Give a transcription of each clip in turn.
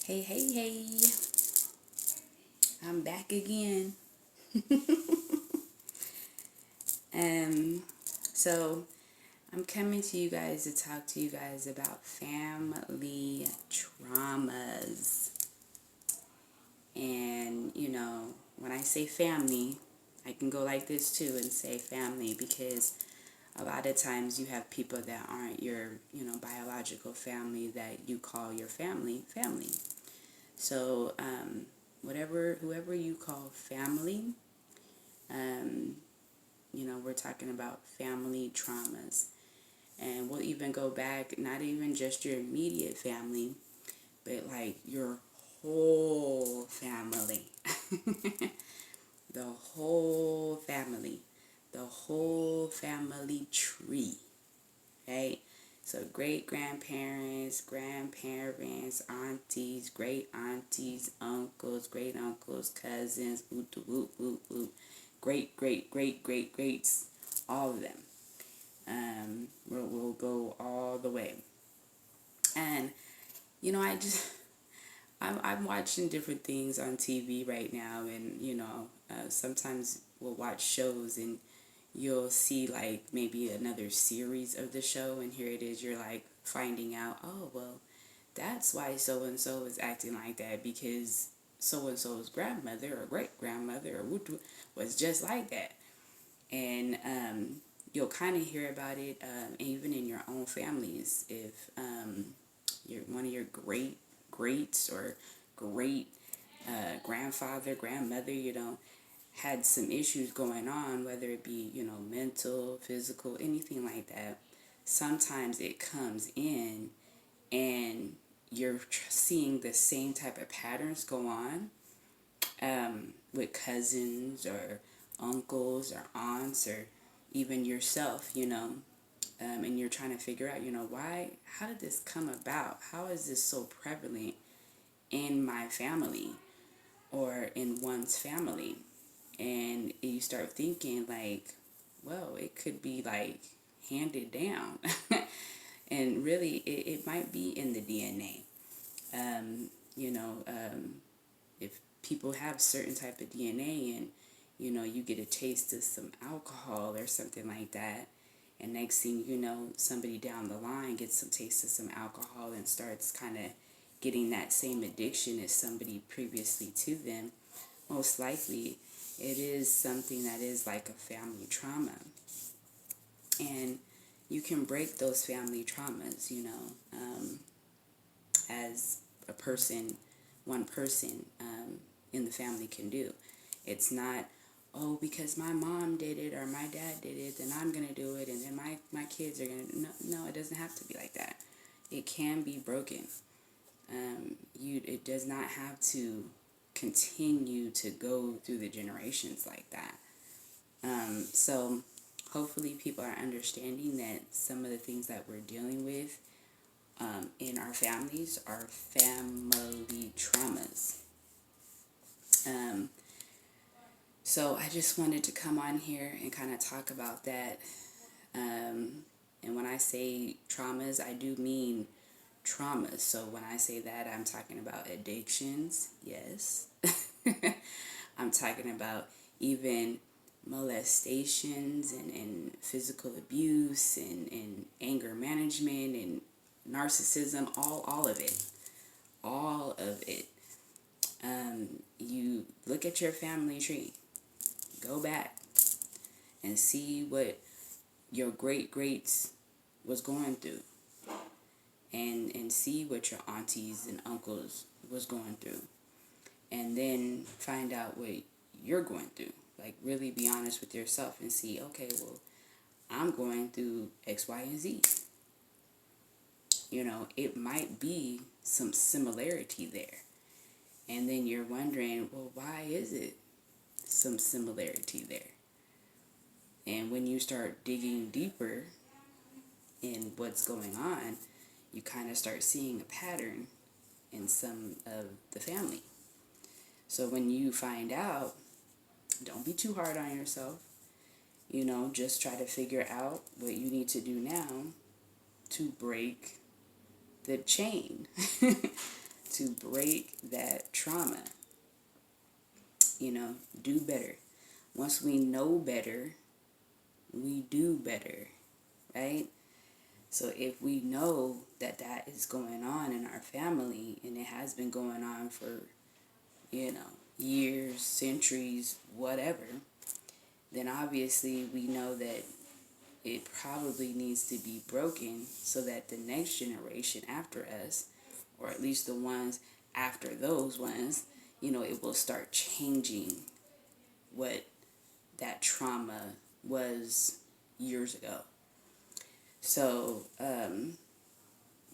Hey, hey, hey. I'm back again. Um, so I'm coming to you guys to talk to you guys about family traumas. And, when I say family, I can go like this too and say family because a lot of times you have people that aren't your, biological family that you call your family. So, whoever you call family, um, we're talking about family traumas. And we'll even go back, not even just your immediate family, but like your whole family. the whole family. The whole family tree. Right? So great grandparents, aunties, great aunties, uncles, great uncles, cousins, great greats, all of them. We'll go all the way. And I'm watching different things on TV right now, and sometimes we'll watch shows and you'll see like maybe another series of the show, and here it is, you're like finding out, oh well, that's why so and so is acting like that, because so and so's grandmother or great grandmother or was just like that. And you'll kind of hear about it even in your own families. If you're one of your greats or great grandfather, grandmother, had some issues going on, whether it be, mental, physical, anything like that, sometimes it comes in and you're seeing the same type of patterns go on with cousins or uncles or aunts or even yourself, and you're trying to figure out, how did this come about? How is this so prevalent in my family or in one's family? And you start thinking like, well, it could be like handed down. And really, it might be in the DNA. Um, you know, um, if people have certain type of DNA and, you get a taste of some alcohol or something like that, and next thing you know, somebody down the line gets some taste of some alcohol and starts kind of getting that same addiction as somebody previously to them, most likely it is something that is like a family trauma. And you can break those family traumas, as a person, one person in the family can do. It's not, oh, because my mom did it or my dad did it, then I'm going to do it, and then my kids are going to. No, it doesn't have to be like that. It can be broken. It does not have to continue to go through the generations like that. So hopefully people are understanding that some of the things that we're dealing with in our families are family traumas. So I just wanted to come on here and kind of talk about that. And when I say traumas, I do mean traumas. So when I say that, I'm talking about addictions, yes. I'm talking about even molestations and physical abuse and anger management and narcissism, all of it. All of it. You look at your family tree, go back and see what your great greats was going through, and see what your aunties and uncles was going through, and then find out what you're going through. Like, really be honest with yourself and see, okay, well, I'm going through X, Y, and Z. It might be some similarity there. And then you're wondering, well, why is it some similarity there? And when you start digging deeper in what's going on, you kind of start seeing a pattern in some of the family. So when you find out, don't be too hard on yourself. Just try to figure out what you need to do now to break the chain. to break that trauma. Do better. Once we know better, we do better, right? So if we know that that is going on in our family, and it has been going on for, years, centuries, whatever, then obviously we know that it probably needs to be broken so that the next generation after us, or at least the ones after those ones, it will start changing what that trauma was years ago. So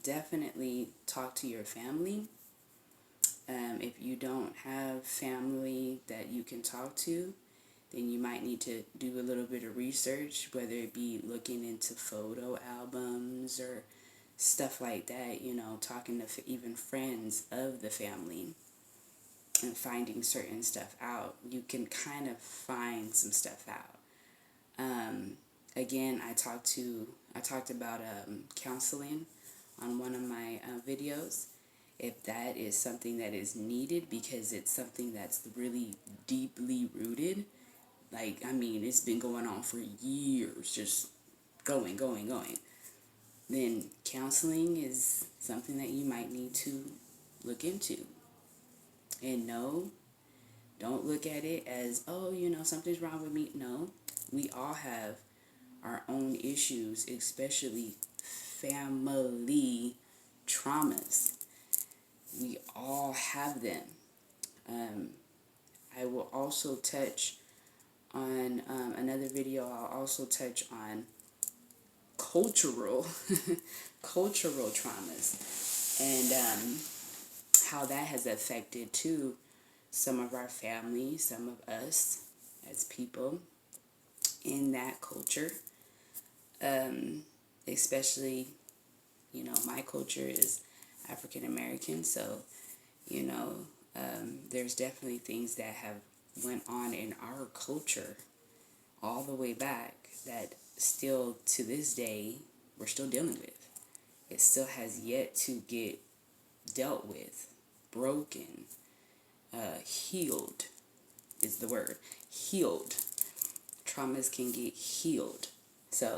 definitely talk to your family. If you don't have family that you can talk to, then you might need to do a little bit of research, whether it be looking into photo albums or stuff like that, talking to even friends of the family and finding certain stuff out. You can kind of find some stuff out. Again, I talked about counseling on one of my videos. If that is something that is needed because it's something that's really deeply rooted, it's been going on for years, just going, then counseling is something that you might need to look into. And no, don't look at it as, oh, something's wrong with me. No, we all have our own issues, especially family traumas. We all have them. I will also touch on another video. I'll also touch on cultural traumas, and how that has affected too some of our family, some of us as people in that culture. Especially, my culture is African American, so there's definitely things that have went on in our culture all the way back that still to this day we're still dealing with. It still has yet to get dealt with, broken, healed is the word. Healed. Traumas can get healed.